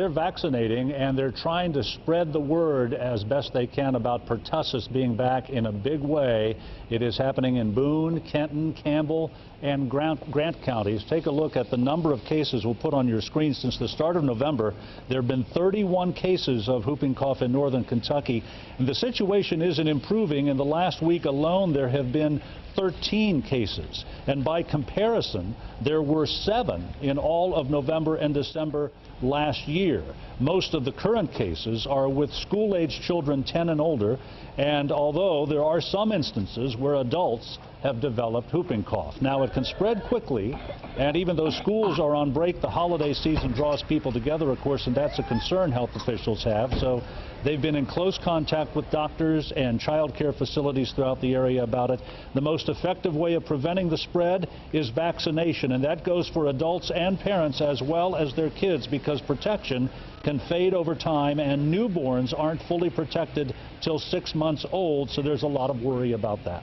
They're vaccinating, and they're trying to spread the word as best they can about pertussis being back in a big way. It is happening in Boone, Kenton, Campbell, and Grant counties. Take a look at the number of cases we'll put on your screen. Since the start of November, there have been 31 cases of whooping cough in northern Kentucky. And the situation isn't improving. In the last week alone, there have been 13 cases. And by comparison, there were 7 in all of November and December last year. Most of the current cases are with school-age children 10 and older, and although there are some instances where adults have developed whooping cough. Now, it can spread quickly, and even though schools are on break, the holiday season draws people together, of course, and that's a concern health officials have. So they've been in close contact with doctors and child care facilities throughout the area about it. The most effective way of preventing the spread is vaccination, and that goes for adults and parents as well as their kids, because protection can fade over time, and newborns aren't fully protected till 6 months old, so there's a lot of worry about that.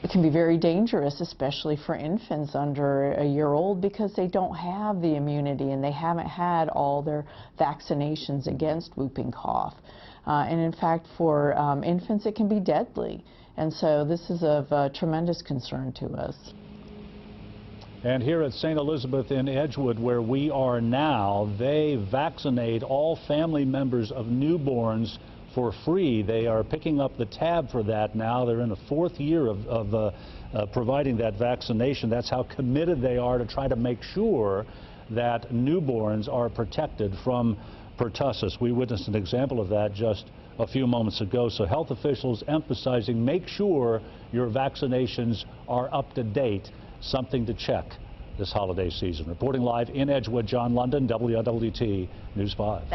It can be very dangerous, especially for infants under a year old, because they don't have the immunity and they haven't had all their vaccinations against whooping cough. And in fact, for infants, it can be deadly. And so this is of tremendous concern to us. And here at St. Elizabeth in Edgewood, where we are now, they vaccinate all family members of newborns for free. They are picking up the tab for that now. They're in the 4th year of providing that vaccination. That's how committed they are to try to make sure that newborns are protected from pertussis. We witnessed an example of that just a few moments ago. So health officials emphasizing, make sure your vaccinations are up to date. Something to check this holiday season. Reporting live in Edgewood, John London, WLWT News 5.